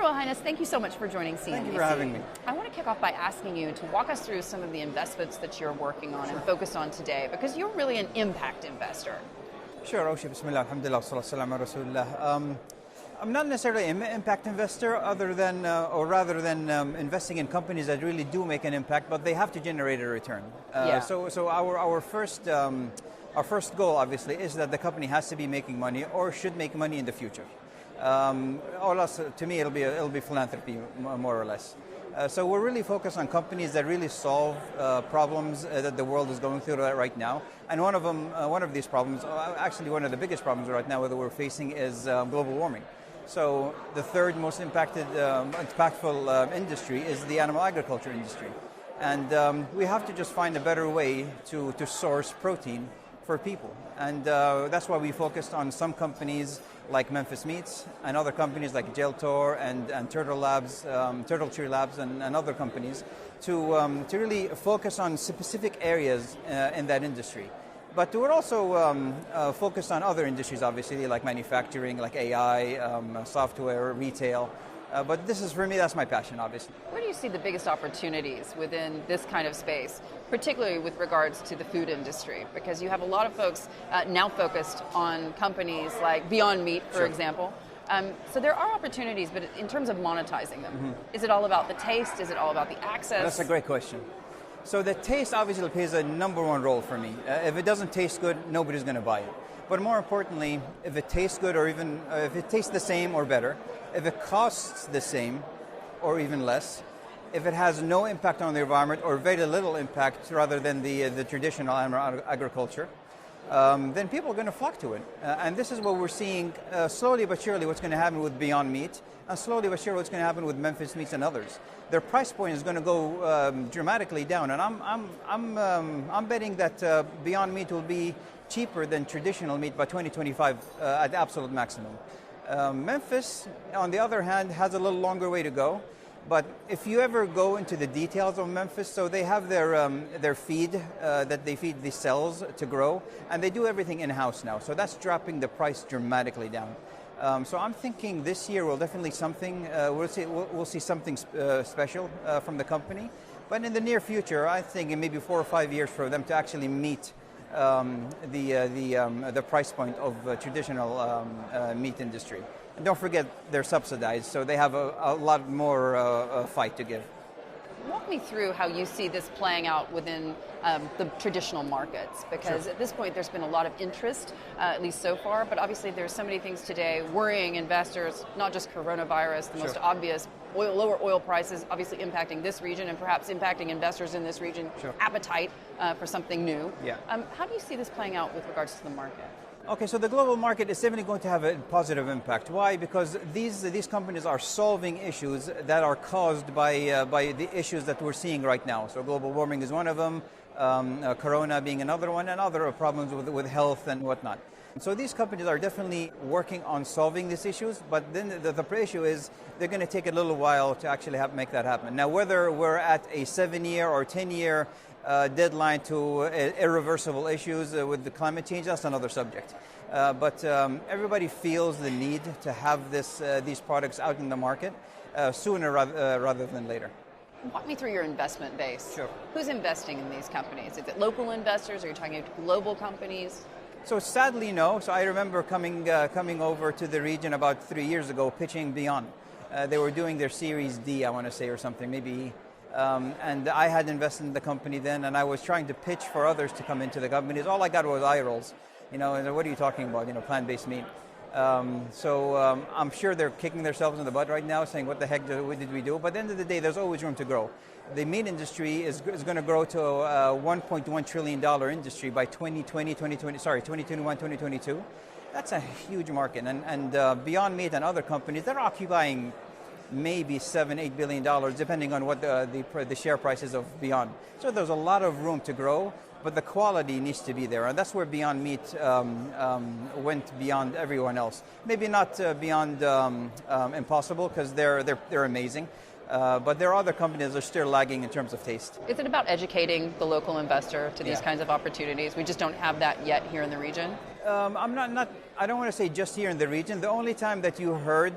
Royal Highness, thank you so much for joining CNBC. Thank you for having me. I want to kick off by asking you to walk us through some of the investments that you're working on and focus on today, because you're really an impact investor. Sure, Oshi, Bismillah, Alhamdulillah, Sallallahu Alaihi Rasulullah. I'm not necessarily an impact investor, rather than investing in companies that really do make an impact, but they have to generate a return. So our first goal, obviously, is that the company has to be making money or should make money in the future. All else, to me, it'll be philanthropy, more or less. So we're really focused on companies that really solve problems that the world is going through right now. And one of these problems, actually one of the biggest problems right now that we're facing, is global warming. So the third most impactful industry is the animal agriculture industry. And we have to just find a better way to source protein for people. And that's why we focused on some companies like Memphis Meats and other companies like Geltor and Turtle Tree Labs and other companies to really focus on specific areas in that industry. But we're also focused on other industries, obviously, like manufacturing, like AI, software, retail. But this is, for me, that's my passion, obviously. Where do you see the biggest opportunities within this kind of space, particularly with regards to the food industry? Because you have a lot of folks now focused on companies like Beyond Meat, for example. So there are opportunities, but in terms of monetizing them, is it all about the taste? Is it all about the access? That's a great question. So the taste obviously plays a number one role for me. If it doesn't taste good, nobody's going to buy it. But more importantly, if it tastes good, or even if it tastes the same or better, if it costs the same or even less, if it has no impact on the environment or very little impact rather than the traditional animal agriculture, then people are going to flock to it. And this is what we're seeing slowly but surely what's going to happen with Beyond Meat, and slowly but surely what's going to happen with Memphis Meats and others. Their price point is going to go dramatically down, and I'm betting that Beyond Meat will be cheaper than traditional meat by 2025 at the absolute maximum. Memphis, on the other hand, has a little longer way to go. But if you ever go into the details of Memphis, so they have their feed that they feed the cells to grow, and they do everything in-house now. So that's dropping the price dramatically down. So I'm thinking this year will definitely we'll see something special from the company. But in the near future, I think in maybe 4 or 5 years for them to actually meet the price point of traditional meat industry. And don't forget, they're subsidized, so they have a lot more fight to give. Walk me through how you see this playing out within the traditional markets, because at this point there's been a lot of interest, at least so far, but obviously there's so many things today worrying investors, not just coronavirus, the most obvious, lower oil prices obviously impacting this region and perhaps impacting investors in this region, appetite for something new. How do you see this playing out with regards to the market? Okay, so the global market is definitely going to have a positive impact. Why? Because these companies are solving issues that are caused by the issues that we're seeing right now. So global warming is one of them, corona being another one, and other problems with health and whatnot. So these companies are definitely working on solving these issues, but then the issue is they're going to take a little while to actually make that happen. Now, whether we're at a 7-year or 10-year deadline to irreversible issues with the climate change, that's another subject. But everybody feels the need to have these products out in the market sooner rather than later. Walk me through your investment base. Sure. Who's investing in these companies? Is it local investors? Are you talking about global companies? So sadly, no. So I remember coming over to the region about 3 years ago, pitching Beyond. They were doing their Series D, I want to say, or something, maybe. And I had invested in the company then, and I was trying to pitch for others to come into the companies. All I got was eye rolls. And what are you talking about? Plant-based meat. So I'm sure they're kicking themselves in the butt right now, saying, what the heck did we do? But at the end of the day, there's always room to grow. The meat industry is going to grow to a $1.1 trillion industry by 2021, 2022. That's a huge market. And Beyond Meat and other companies, they're occupying maybe $7-8 billion, depending on what the share price is of Beyond. So there's a lot of room to grow, but the quality needs to be there, and that's where Beyond Meat went beyond everyone else. Maybe not beyond impossible, because they're amazing, but there are other companies that are still lagging in terms of taste. Is it about educating the local investor to these kinds of opportunities? We just don't have that yet here in the region? I don't want to say just here in the region. The only time that you heard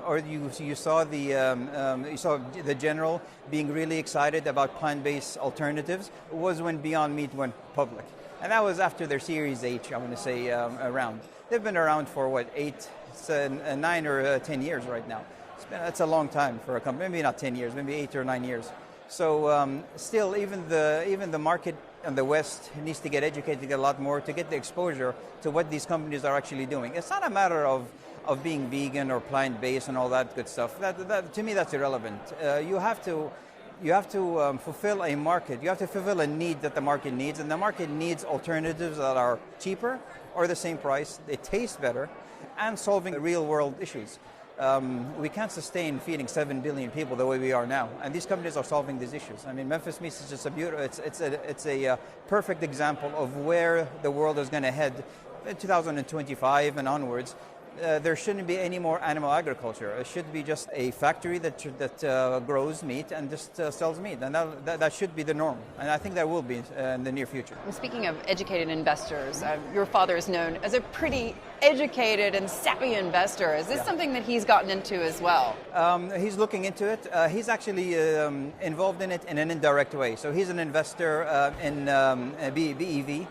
or you saw the general being really excited about plant-based alternatives was when Beyond Meat went public, and that was after their Series H. I want to say around. They've been around for what 9 or 10 years right now. That's a long time for a company. Maybe not 10 years, maybe 8 or 9 years. So still, even the market in the West needs to get educated to get a lot more to get the exposure to what these companies are actually doing. It's not a matter of being vegan or plant-based and all that good stuff. That to me, that's irrelevant. You have to fulfill a market. You have to fulfill a need that the market needs, and the market needs alternatives that are cheaper or the same price. They taste better, and solving real-world issues. We can't sustain feeding 7 billion people the way we are now, and these companies are solving these issues. I mean, Memphis Meats is just a beautiful. It's a perfect example of where the world is going to head in 2025 and onwards. There shouldn't be any more animal agriculture. It should be just a factory that grows meat and just sells meat, and that should be the norm. And I think that will be in the near future. Speaking of educated investors, your father is known as a pretty educated and savvy investor. Is this something that he's gotten into as well? He's looking into it. He's actually involved in it in an indirect way. So he's an investor in BEV,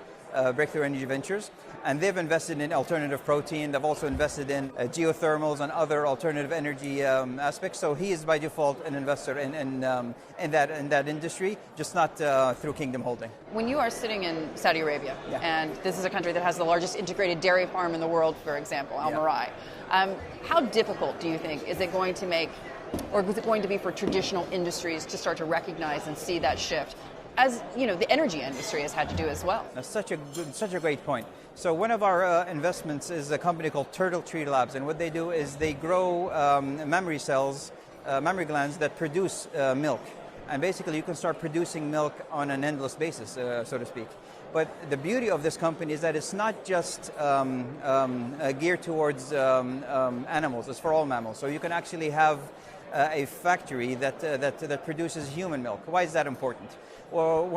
Breakthrough Energy Ventures. And they've invested in alternative protein. They've also invested in geothermals and other alternative energy aspects. So he is by default an investor in that industry, just not through Kingdom Holding. When you are sitting in Saudi Arabia, and this is a country that has the largest integrated dairy farm in the world, for example, Al Marai, how difficult do you think is it going to make, or is it going to be for traditional industries to start to recognize and see that shift? As you know, the energy industry has had to do as well. That's such a great point. So one of our investments is a company called Turtle Tree Labs, and what they do is they grow mammary glands that produce milk, and basically you can start producing milk on an endless basis, so to speak. But the beauty of this company is that it's not just geared towards animals; it's for all mammals. So you can actually have a factory that produces human milk. Why is that important? Well,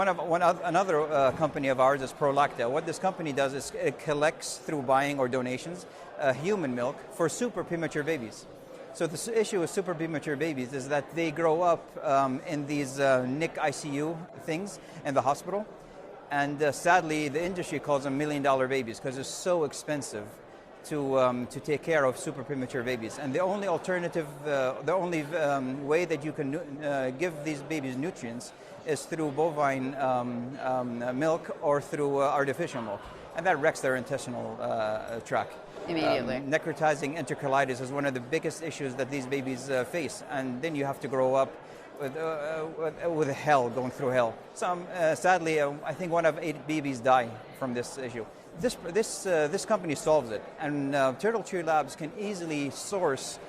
another company of ours is Prolacta. What this company does is it collects through buying or donations human milk for super premature babies. So the issue with super premature babies is that they grow up in these NIC ICU things in the hospital, and sadly the industry calls them $1 million babies because it's so expensive to take care of super premature babies. And the only alternative, the only way that you can give these babies nutrients is through bovine milk or through artificial milk. And that wrecks their intestinal tract. Immediately. Necrotizing enterocolitis is one of the biggest issues that these babies face. And then you have to grow up with hell, going through hell. Sadly, I think 1 of 8 babies die from this issue. This company solves it, and Turtle Tree Labs can easily source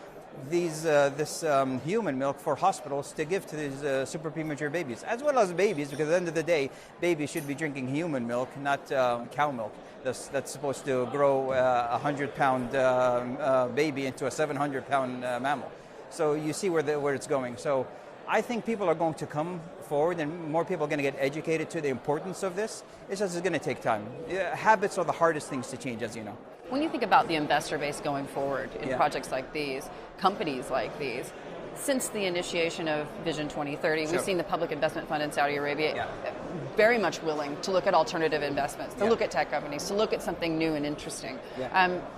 this human milk for hospitals to give to these super premature babies, as well as babies, because at the end of the day, babies should be drinking human milk, not cow milk. That's supposed to grow a 100-pound baby into a 700-pound mammal. So you see where it's going. So I think people are going to come forward, and more people are going to get educated to the importance of this. It's just going to take time. Habits are the hardest things to change, as you know. When you think about the investor base going forward in projects like these, companies like these, since the initiation of Vision 2030, we've seen the Public Investment Fund in Saudi Arabia very much willing to look at alternative investments, to look at tech companies, to look at something new and interesting.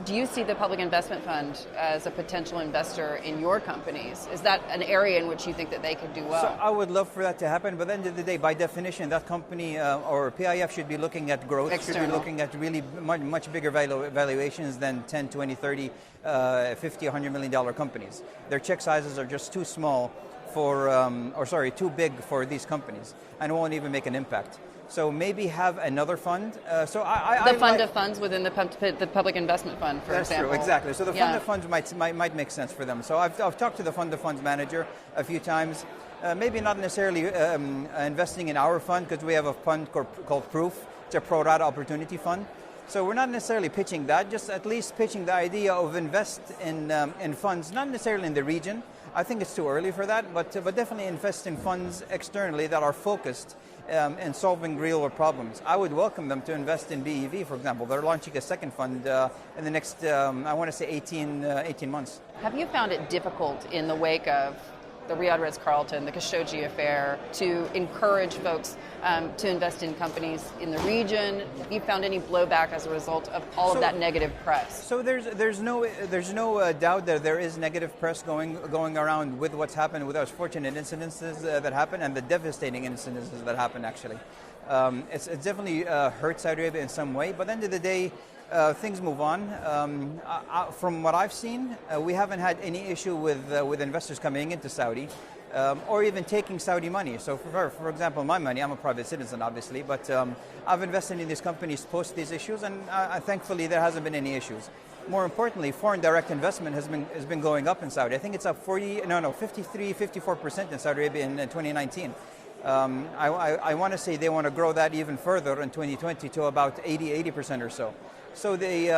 Do you see the Public Investment Fund as a potential investor in your companies? Is that an area in which you think that they could do well? So I would love for that to happen, but at the end of the day, by definition, that company or PIF should be looking at growth, should be looking at really much bigger valuations than 10, 20, 30, 50, $100 million companies. Their check sizes are just too small too big for these companies, and won't even make an impact. So maybe have another fund. The fund of funds within the Public Investment Fund, for example. That's true, exactly. So the fund of funds might make sense for them. So I've talked to the fund of funds manager a few times. Maybe not necessarily investing in our fund, because we have a fund called Proof. It's a pro rata opportunity fund. So we're not necessarily pitching that, just at least pitching the idea of invest in funds, not necessarily in the region. I think it's too early for that, but definitely invest in funds externally that are focused in solving real world problems. I would welcome them to invest in BEV, for example. They're launching a second fund in the next, I want to say 18 months. Have you found it difficult in the wake of the Riyadh Ritz Carlton, the Khashoggi affair, to encourage folks to invest in companies in the region? Have you found any blowback as a result of all of that negative press? So there's no doubt that there is negative press going around with what's happened, with those fortunate incidences that happen and the devastating incidences that happen. Actually, it's definitely hurt Saudi Arabia in some way. But at the end of the day, things move on. From what I've seen, we haven't had any issue with investors coming into Saudi or even taking Saudi money. So for example, my money, I'm a private citizen obviously, but I've invested in these companies post these issues, and thankfully there hasn't been any issues. More importantly, foreign direct investment has been going up in Saudi. I think it's up 54% in Saudi Arabia in 2019. I want to say they want to grow that even further in 2020 to about 80% or so. So they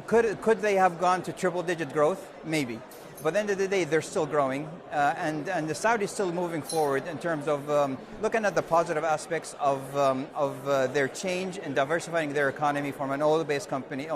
could they have gone to triple-digit growth? Maybe. But at the end of the day, they're still growing, and the Saudis still moving forward in terms of looking at the positive aspects of their change in diversifying their economy from an oil-based economy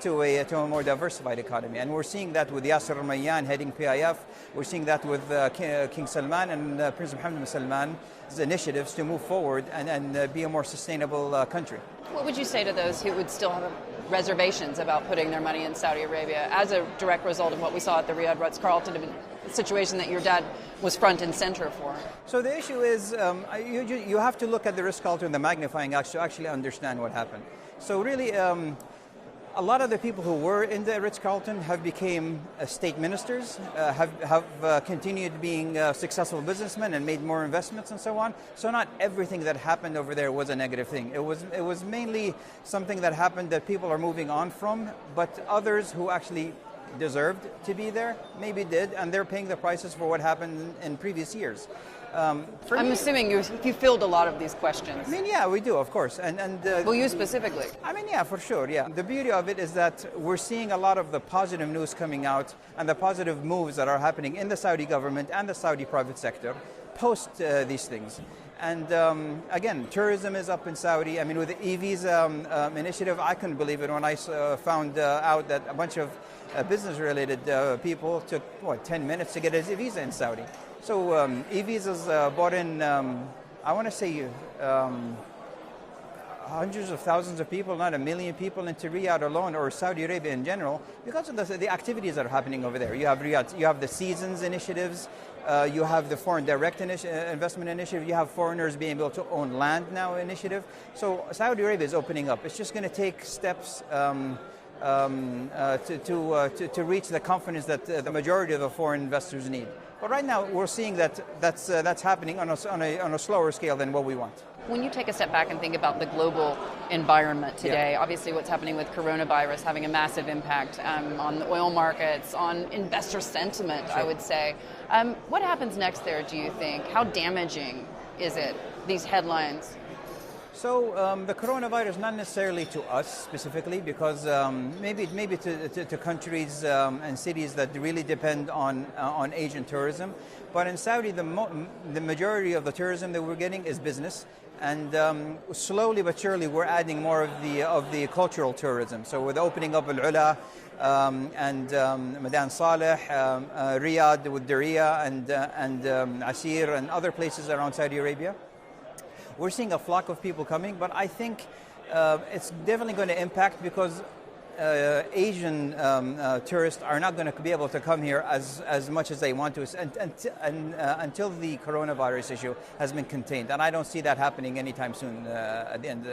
to a more diversified economy. And we're seeing that with Yasser Al-Mayyan heading PIF. We're seeing that with King Salman and Prince Mohammed bin Salman's initiatives to move forward and be a more sustainable country. What would you say to those who would still have reservations about putting their money in Saudi Arabia as a direct result of what we saw at the Riyadh Ritz Carlton, a situation that your dad was front and center for? So the issue is you have to look at the Ritz Carlton, the magnifying glass, to actually understand what happened. So really, a lot of the people who were in the Ritz Carlton have become state ministers, have continued being successful businessmen and made more investments and so on. So not everything that happened over there was a negative thing. It was mainly something that happened that people are moving on from, but others who actually deserved to be there maybe did, and they're paying the prices for what happened in previous years. I'm assuming you filled a lot of these questions. I mean, yeah, we do, of course. Well, you specifically. I mean, yeah, for sure, yeah. The beauty of it is that we're seeing a lot of the positive news coming out and the positive moves that are happening in the Saudi government and the Saudi private sector post these things. And again, tourism is up in Saudi. I mean, with the EVs initiative, I couldn't believe it when I found out that a bunch of business-related people took, 10 minutes to get a visa in Saudi. So e-visas brought in, I want to say, hundreds of thousands of people, not 1 million people into Riyadh alone, or Saudi Arabia in general, because of the activities that are happening over there. You have Riyadh, you have the Seasons initiatives, you have the Foreign Direct Investment Initiative, you have foreigners being able to own land now initiative. So Saudi Arabia is opening up. It's just going to take steps to reach the confidence that the majority of the foreign investors need. But right now, we're seeing that's happening on a slower scale than what we want. When you take a step back and think about the global environment today, obviously what's happening with coronavirus having a massive impact on the oil markets, on investor sentiment, I would say. What happens next there, do you think? How damaging is it, these headlines? So the coronavirus, not necessarily to us specifically, because maybe to countries and cities that really depend on Asian tourism. But in Saudi, the majority of the tourism that we're getting is business, and slowly but surely we're adding more of the cultural tourism. So with the opening up Al-Ula and Madan Saleh, Riyadh with Diriyah and Asir and other places around Saudi Arabia, we're seeing a flock of people coming, but I think it's definitely going to impact because Asian tourists are not going to be able to come here as much as they want to until the coronavirus issue has been contained. And I don't see that happening anytime soon at the end,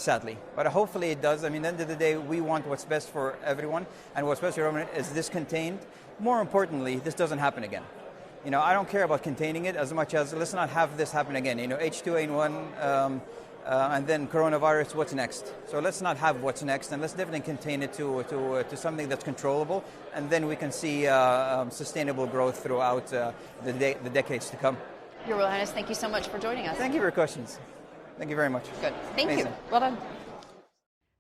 sadly. But hopefully it does. I mean, at the end of the day, we want what's best for everyone. And what's best for everyone is this contained. More importantly, this doesn't happen again. You know, I don't care about containing it as much as let's not have this happen again. You know, H2N1 and then coronavirus, what's next? So let's not have what's next, and let's definitely contain it to something that's controllable, and then we can see sustainable growth throughout the decades to come. Your Royal Highness, thank you so much for joining us. Thank you for your questions. Thank you very much. Good. Thank Amazing. you. Well done.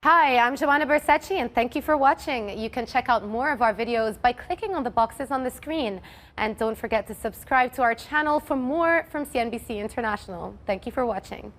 Hi, I'm Joanna Bersecci, and thank you for watching. You can check out more of our videos by clicking on the boxes on the screen. And don't forget to subscribe to our channel for more from CNBC International. Thank you for watching.